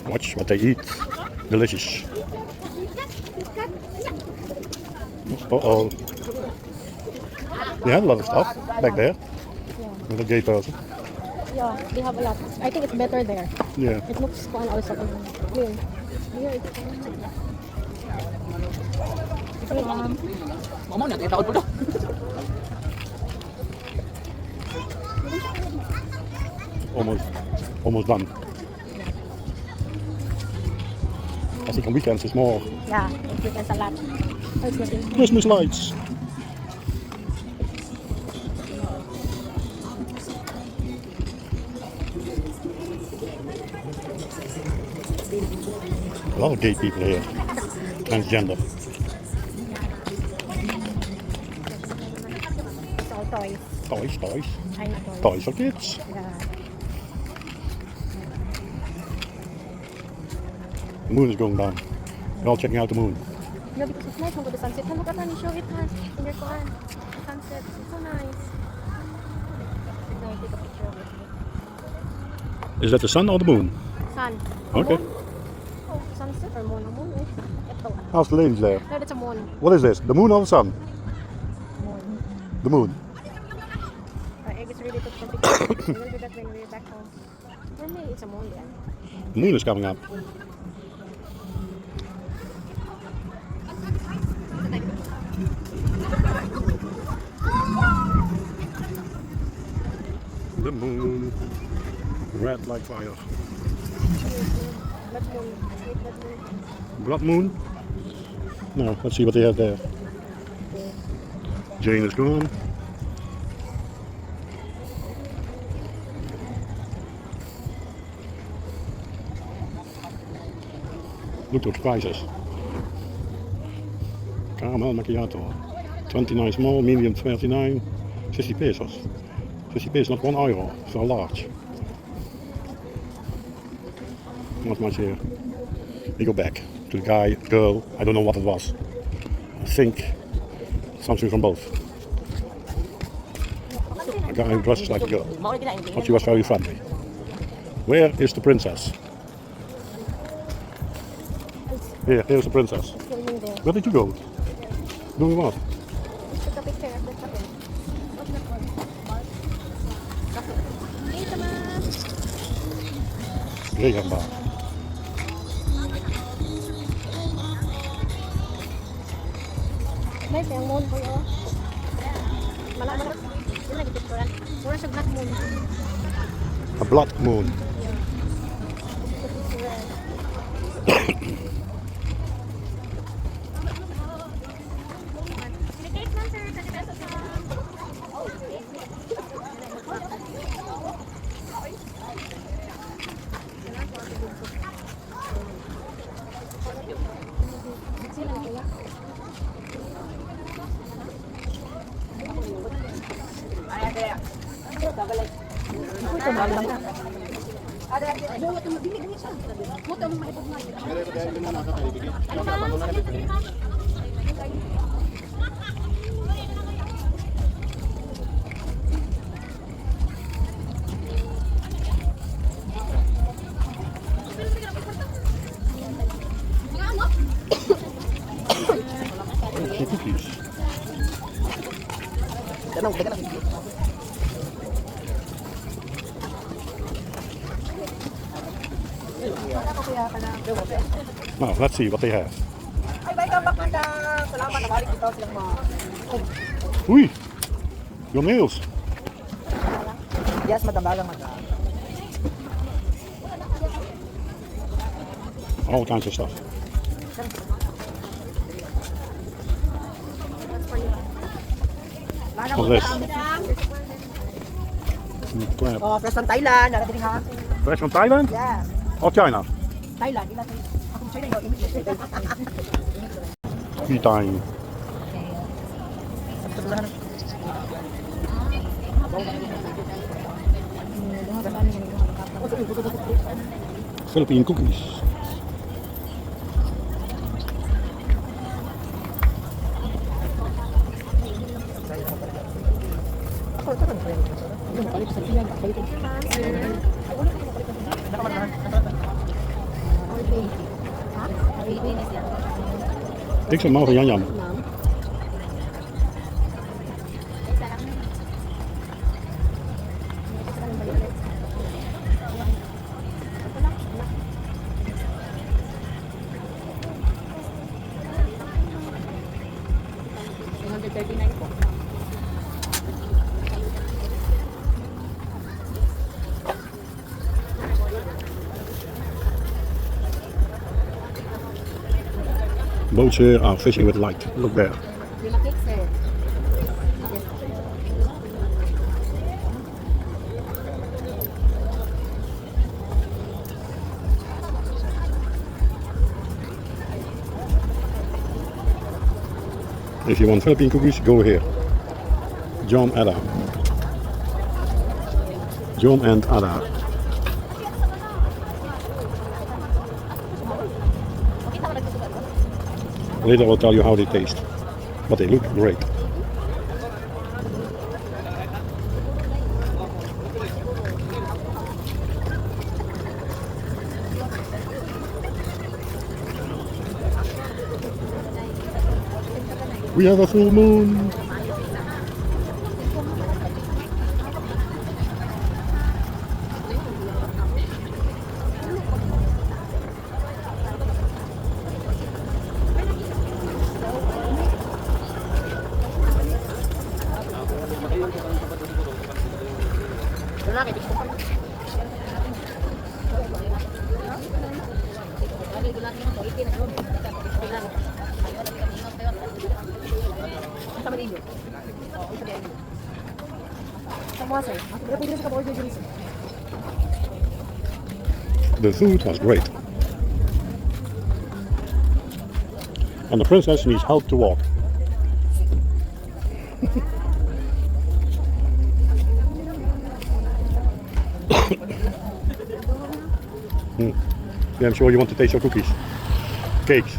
Watch what they eat. Delicious. Uh-oh. They have a lot of stuff back there. Yeah. With a gay person. Yeah, they have a lot. I think it's better there. Yeah. It looks fun also. Here. Here it's fun. Mama na tayo po. Almost done. I think on weekends it's more Yeah, it depends a lot. Christmas lights. A lot of gay people here. Transgender. It's all toys. Toys. I know toys. Toys for kids. Yeah. The moon is going down. We're all checking out the moon. No, because it's nice with the sunset. Look at that, show it has in your car. The sunset. It's so nice. Now take a picture of it. Is that the sun or the moon? Sun. Okay. Moon? Oh, sunset or moon? Moon. Ito. How's the ladies there? No, that's a moon. What is this? The moon or the sun? Moon. The moon. I guess really took some pictures. We'll do that when we're back home. For me, it's a moon, yeah. The moon is coming up. The moon, red like fire. Blood moon. Blood moon. Blood moon? No, let's see what they have there. Jane is gone. Look at the prices. Caramel macchiato. 29 small, medium 39, 60 pesos. 50 pesos, not €1, so large. Not much here. We go back to the guy, girl, I don't know what it was. I think something from both. A guy who dresses like a girl, but she was very friendly. Where is the princess? Here's the princess. Filming there. Where did you go? Doing what? Took a picture of the couple. What's that one? Hey, Thomas! Regenbaan. Nice, yung moon ko yun. Malaman. Yun lagi picturean. Mura siya black moon. A blood moon. Cookies. Now, let's see what they have. Uy! Your nails. Yes, madam. Madam. All kinds of stuff. What's this? Crab. Oh, fresh from Thailand. Narating ha? Fresh from Thailand? Yes. Or China? Thailand. Akong China yung Tea time. Philippine cookies. Ik zeg maar van Jan Jan. Ma'am. Isa lang. Isa lang balik ulit. Ito lang. 139 po. Boats here are fishing with light. Look there. Lima cakes, sir. If you want Philippine cookies, go here. John Ada. John and Ada. Later I'll tell you how they taste. But they look great. We have a full moon. The food was great. And the princess needs help to walk. Yeah, I'm sure you want to taste your cookies. Cakes.